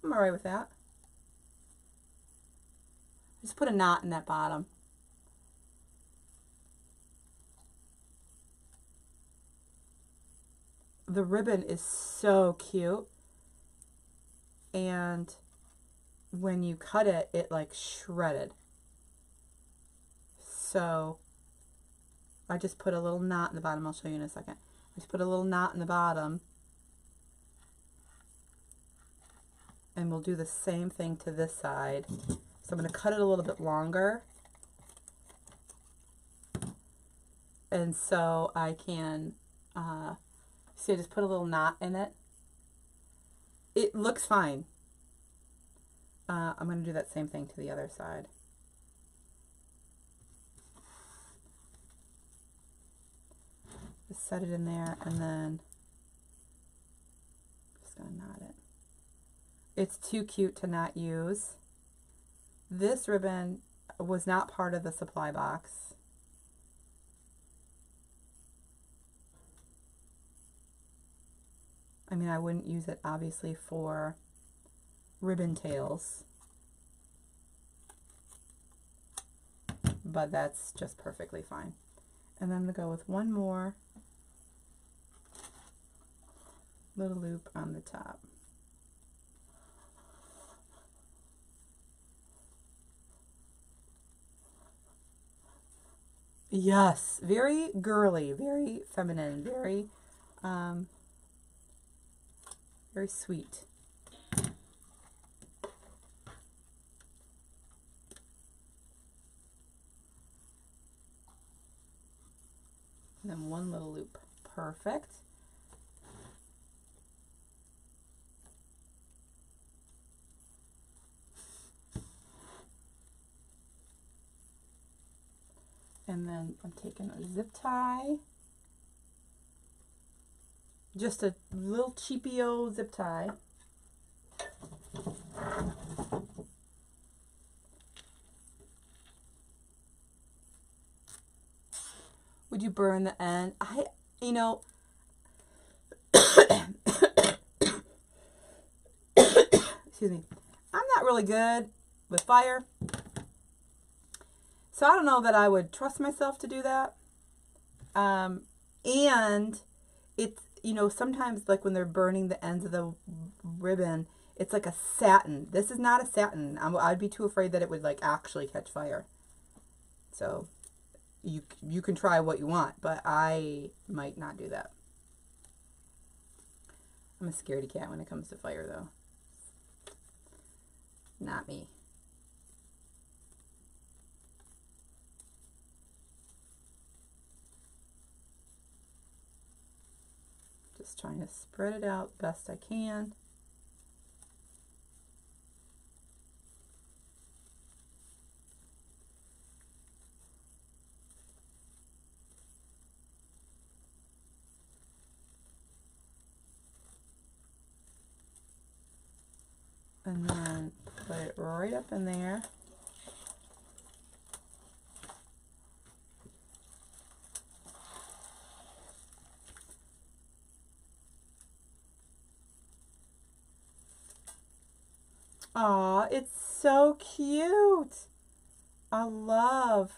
I'm all right with that. Just put a knot in that bottom. The ribbon is so cute, and when you cut it, it like shredded. So I just put a little knot in the bottom. I'll show you in a second. I just put a little knot in the bottom, and we'll do the same thing to this side. So I'm going to cut it a little bit longer, and so I can see, I just put a little knot in it. It looks fine. I'm going to do that same thing to the other side. Just set it in there, and then just going to knot it. It's too cute to not use. This ribbon was not part of the supply box. I mean, I wouldn't use it obviously for ribbon tails, but that's just perfectly fine. And then I'm going to go with one more little loop on the top. Yes, very girly, very feminine, very very sweet. And then one little loop. Perfect. And then I'm taking a zip tie. Just a little cheapio zip tie. Would you burn the end? You know, excuse me. I'm not really good with fire. So I don't know that I would trust myself to do that. And it's, you know, sometimes like when they're burning the ends of the ribbon, it's like a satin. This is not a satin. I'd be too afraid that it would like actually catch fire. So you can try what you want, but I might not do that. I'm a scaredy cat when it comes to fire though. Not me. Just trying to spread it out best I can. And then put it right up in there. Aw, it's so cute. I love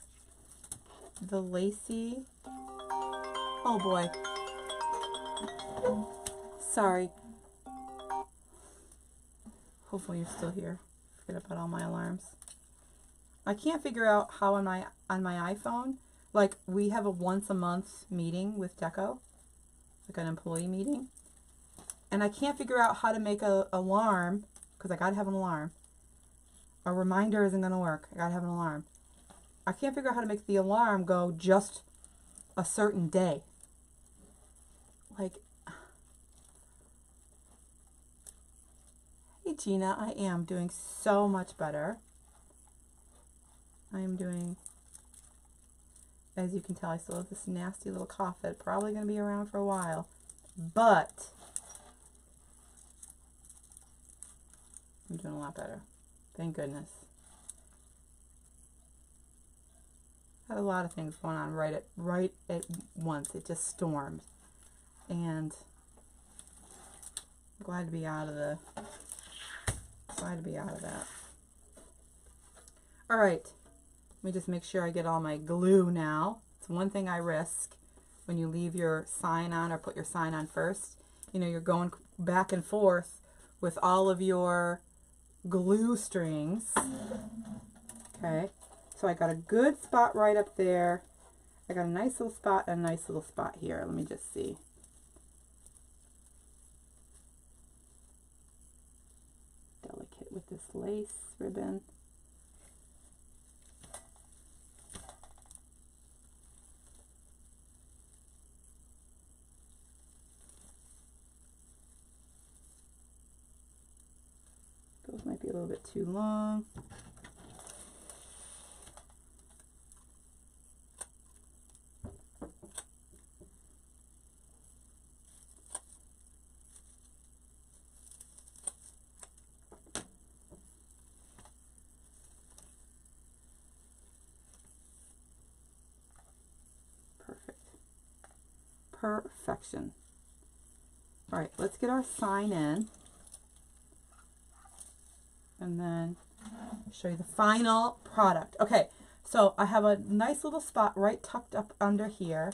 the lacy. Oh boy. Sorry. Hopefully you're still here. Forget about all my alarms. I can't figure out how on my iPhone, like we have a once a month meeting with Deco, like an employee meeting, and I can't figure out how to make a alarm, because I gotta have an alarm. A reminder isn't gonna work. I gotta have an alarm. I can't figure out how to make the alarm go just a certain day. Like, Gina, I am doing so much better. I am doing, as you can tell, I still have this nasty little cough that's probably going to be around for a while, but I'm doing a lot better. Thank goodness. Had a lot of things going on right at once. It just stormed, and I'm glad to be out of that. All right, let me just make sure I get all my glue now. It's one thing I risk when you leave your sign on or put your sign on first. You know, you're going back and forth with all of your glue strings. Okay. So I got a good spot right up there. I got a nice little spot and a nice little spot here. Let me just see. Delicate with this lace ribbon. Those might be a little bit too long. Perfection. All right, let's get our sign in, and then show you the final product. Okay, so I have a nice little spot right tucked up under here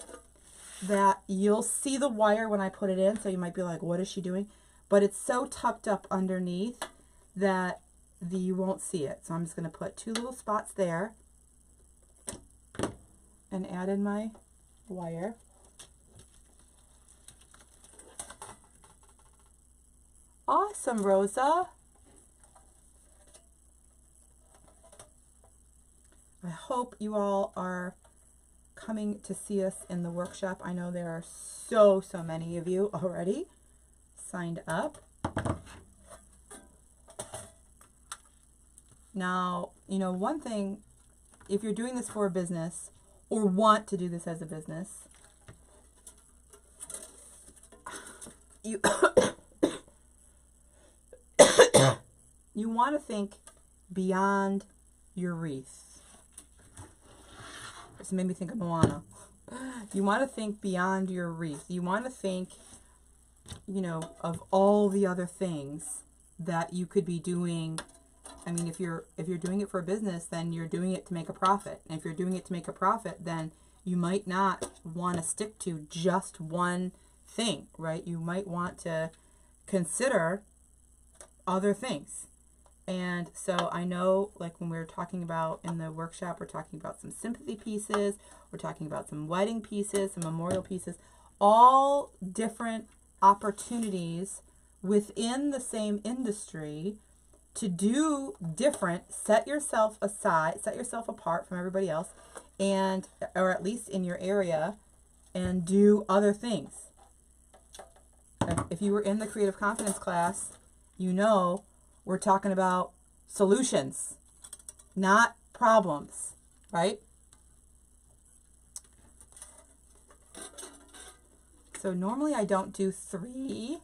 that you'll see the wire when I put it in, so you might be like, what is she doing? But it's so tucked up underneath that you won't see it. So I'm just going to put 2 little spots there and add in my wire. Awesome, Rosa. I hope you all are coming to see us in the workshop. I know there are so many of you already signed up. Now, you know, one thing, if you're doing this for a business or want to do this as a business, you you want to think beyond your wreath. This made me think of Moana. You want to think beyond your wreath. You want to think, you know, of all the other things that you could be doing. I mean, if you're doing it for a business, then you're doing it to make a profit. And if you're doing it to make a profit, then you might not want to stick to just one thing, right? You might want to consider other things. And so I know, like when we were talking about in the workshop, we're talking about some sympathy pieces, we're talking about some wedding pieces, some memorial pieces, all different opportunities within the same industry to do different. Set yourself aside, set yourself apart from everybody else, and or at least in your area, and do other things. If you were in the Creative Confidence class, you know we're talking about solutions, not problems, right? So normally I don't do 3,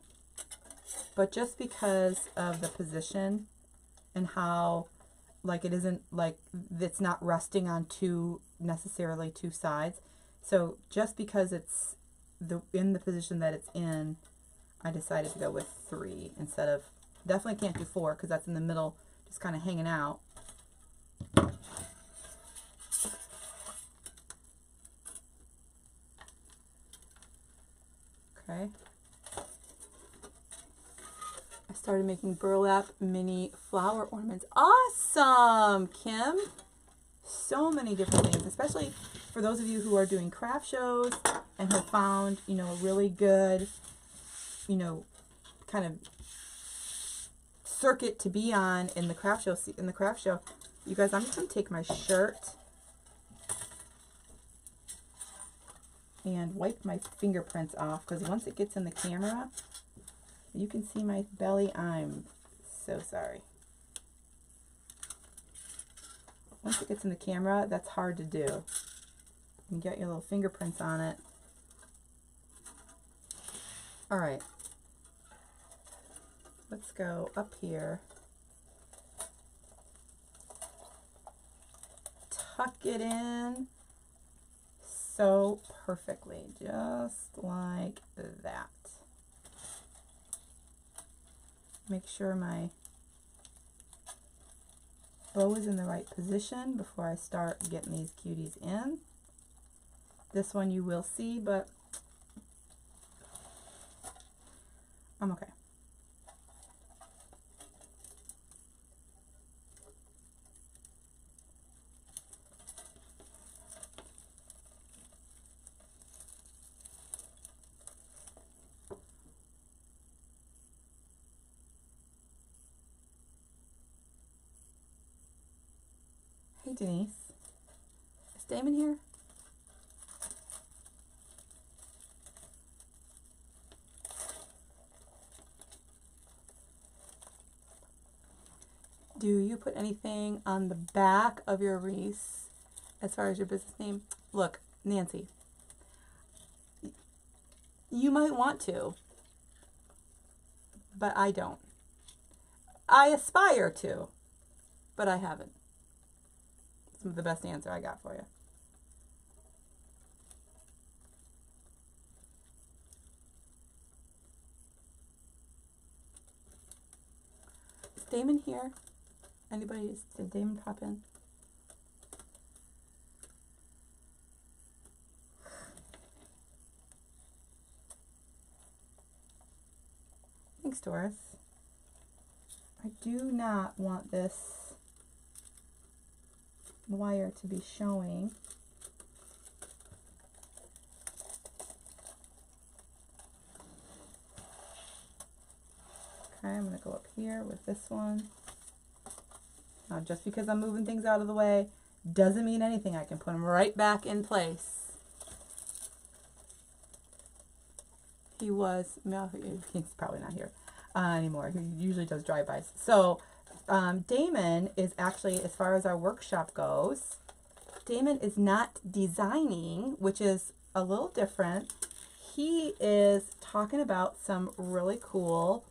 but just because of the position and how, like, it isn't, like, it's not resting on necessarily two sides. So just because it's in the position that it's in, I decided to go with 3 instead of, definitely can't do 4 because that's in the middle, just kind of hanging out. Okay. I started making burlap mini flower ornaments. Awesome, Kim. So many different things, especially for those of you who are doing craft shows and have found, you know, a really good, you know, kind of circuit to be on in the craft show. You guys, I'm just going to take my shirt and wipe my fingerprints off, because once it gets in the camera, you can see my belly. I'm so sorry. Once it gets in the camera, that's hard to do. You get your little fingerprints on it. All right. Let's go up here. Tuck it in so perfectly, just like that. Make sure my bow is in the right position before I start getting these cuties in. This one you will see, but I'm okay. Hey Denise, is Damon here? Do you put anything on the back of your wreaths as far as your business name? Look, Nancy, you might want to, but I don't. I aspire to, but I haven't. It's the best answer I got for you. Is Damon here? Anybody? Did Damon pop in? Thanks, Doris. I do not want this wire to be showing. Okay, I'm going to go up here with this one. Now, just because I'm moving things out of the way doesn't mean anything. I can put them right back in place. He was, no, he's probably not here anymore. He usually does drive-bys. So Damon is actually, as far as our workshop goes, Damon is not designing, which is a little different. He is talking about some really cool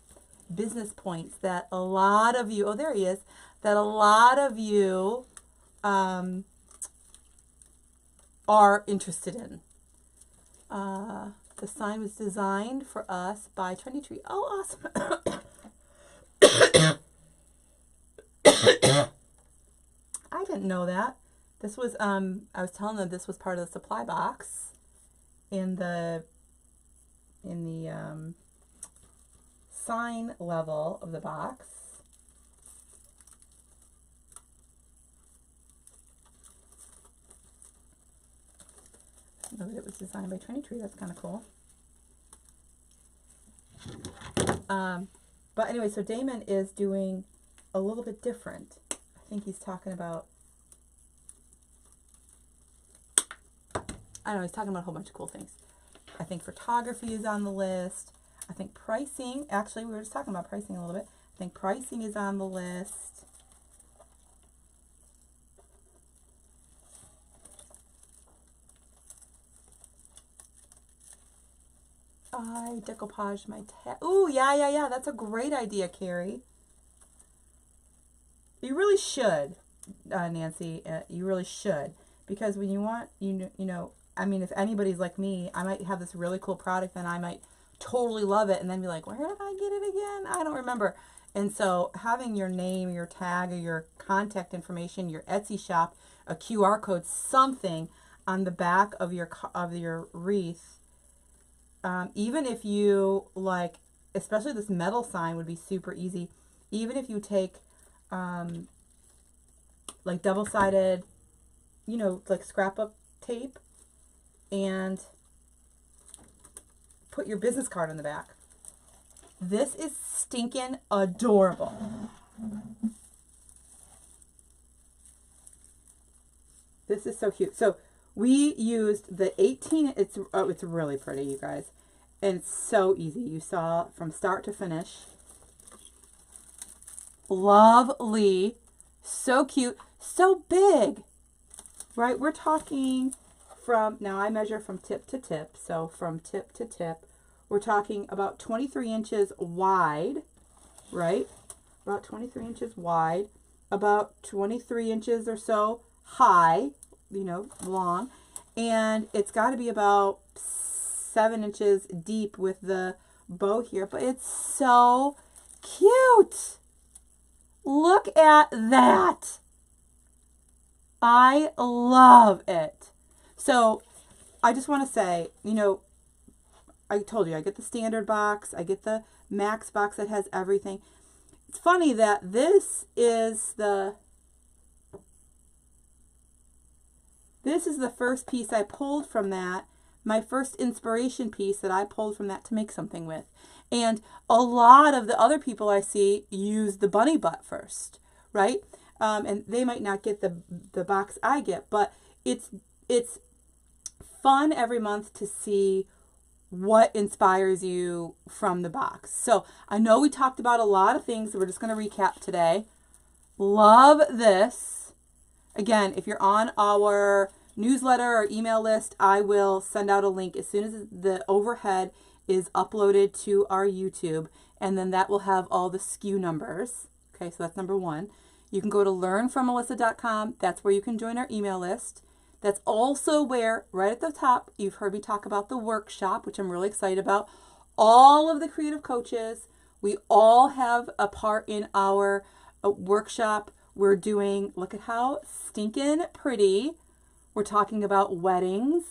business points that a lot of you, oh, there he is, that a lot of you are interested in. The sign was designed for us by Trendy Tree. Oh, awesome. I didn't know that. This was, I was telling them this was part of the supply box in the sign level of the box. I know that it was designed by Trendy Tree. That's kind of cool. But anyway, so Damon is doing a little bit different. I think he's talking about, I don't know, he's talking about a whole bunch of cool things. I think photography is on the list. I think pricing, actually we were just talking about pricing a little bit. I think pricing is on the list. I decoupage my tab. Ooh, yeah. That's a great idea, Carrie. You really should, Nancy. You really should, because when you want, you know, I mean, if anybody's like me, I might have this really cool product, and I might totally love it, and then be like, where did I get it again? I don't remember. And so, having your name, your tag, or your contact information, your Etsy shop, a QR code, something on the back of your wreath. Even if you like, especially this metal sign would be super easy. Even if you take like double-sided, you know, like scrapbook tape, and put your business card on the back. This is stinking adorable. This is so cute. So we used the 18, it's really pretty, you guys. And it's so easy. You saw from start to finish. lovely, so cute, so big, right? We're talking from, now I measure from tip to tip, so from tip to tip, we're talking about 23 inches wide, right? About 23 inches wide, about 23 inches or so high, you know, long, and it's got to be about 7 inches deep with the bow here, but it's so cute. Look at that. I love it. So I just want to say, you know, I told you I get the standard box, I get the max box that has everything. It's funny that this is the first piece I pulled from that, my first inspiration piece that I pulled from that to make something with. And a lot of the other people I see use the bunny butt first, right? And they might not get the box I get, but it's fun every month to see what inspires you from the box. So I know we talked about a lot of things, so we're just going to recap today. Love this. Again, if you're on our newsletter or email list, I will send out a link as soon as the overhead is uploaded to our YouTube, and then that will have all the SKU numbers. Okay, so that's number one. You can go to learnfrommelissa.com. That's where you can join our email list. That's also where, right at the top, you've heard me talk about the workshop, which I'm really excited about. All of the creative coaches, we all have a part in our workshop. We're doing, look at how stinking pretty. We're talking about weddings,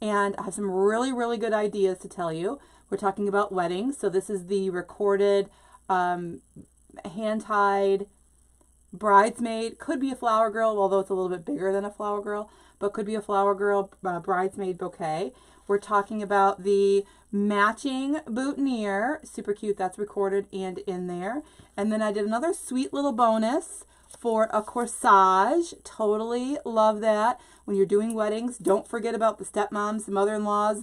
and I have some really, really good ideas to tell you. We're talking about weddings. So this is the recorded, hand-tied bridesmaid. Could be a flower girl, although it's a little bit bigger than a flower girl, but could be a flower girl bridesmaid bouquet. We're talking about the matching boutonniere. Super cute. That's recorded and in there. And then I did another sweet little bonus for a corsage. Totally love that. When you're doing weddings, don't forget about the stepmoms, the mother-in-laws,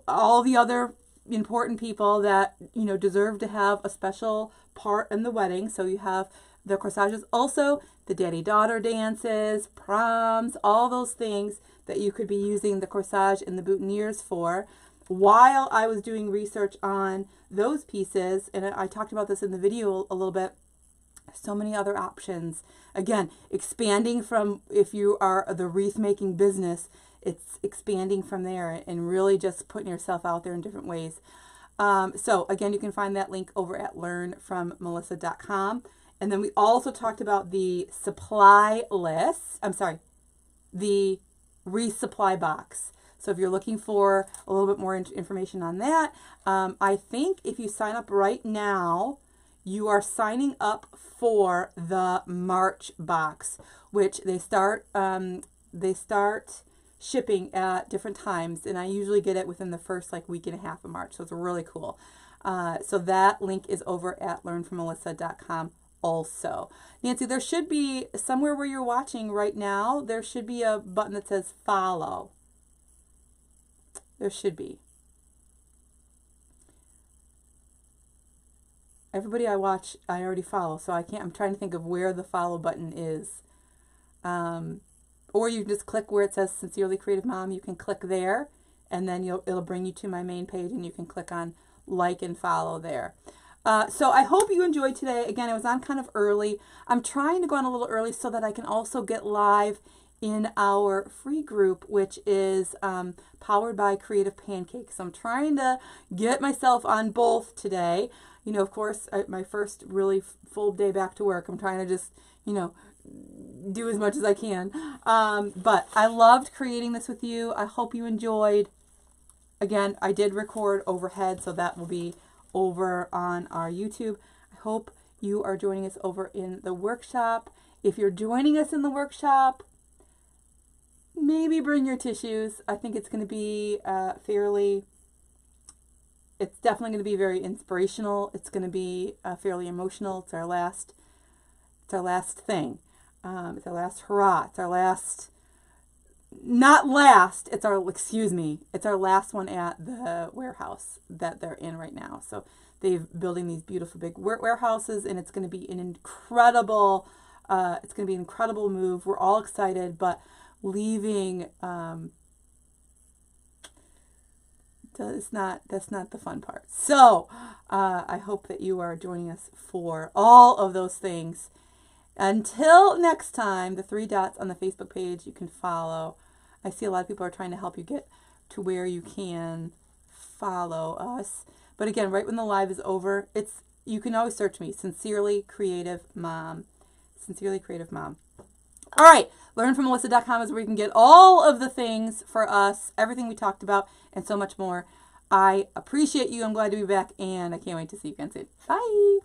all the other important people that, deserve to have a special part in the wedding. So you have the corsages, also the daddy-daughter dances, proms, all those things that you could be using the corsage and the boutonnieres for. While I was doing research on those pieces, and I talked about this in the video a little bit, so many other options. Again, expanding from, if you are the wreath making business, it's expanding from there and really just putting yourself out there in different ways. So again, you can find that link over at learnfrommelissa.com. And then we also talked about the supply list. The resupply box. So if you're looking for a little bit more information on that, I think if you sign up right now, you are signing up for the March box, which they start shipping at different times, and I usually get it within the first week and a half of March, so it's really cool. So that link is over at learnfrommelissa.com also. Nancy, there should be somewhere where you're watching right now, there should be a button that says follow. There should be. Everybody I watch, I already follow, so I'm trying to think of where the follow button is. Or you can just click where it says Sincerely Creative Mom. You can click there, and then it'll bring you to my main page, and you can click on like and follow there. So I hope you enjoyed today. Again, I was on kind of early. I'm trying to go on a little early so that I can also get live in our free group, which is powered by Creative Pancake. So I'm trying to get myself on both today. Of course, my first really full day back to work. I'm trying to just, do as much as I can. But I loved creating this with you. I hope you enjoyed. Again, I did record overhead, so that will be over on our YouTube. I hope you are joining us over in the workshop. If you're joining us in the workshop, maybe bring your tissues. I think it's going to be it's definitely going to be very inspirational. It's going to be fairly emotional. It's our last thing. It's our last hurrah. It's our last not last, it's our last one at the warehouse that they're in right now. So they're building these beautiful big warehouses, and it's going to be an incredible move. We're all excited, but leaving, that's not the fun part. So I hope that you are joining us for all of those things. Until next time, the 3 dots on the Facebook page you can follow. I see a lot of people are trying to help you get to where you can follow us. But again, right when the live is over, you can always search me, Sincerely Creative Mom. Sincerely Creative Mom. All right, learnfrommelissa.com is where you can get all of the things for us, everything we talked about, and so much more. I appreciate you. I'm glad to be back, and I can't wait to see you again soon. Bye.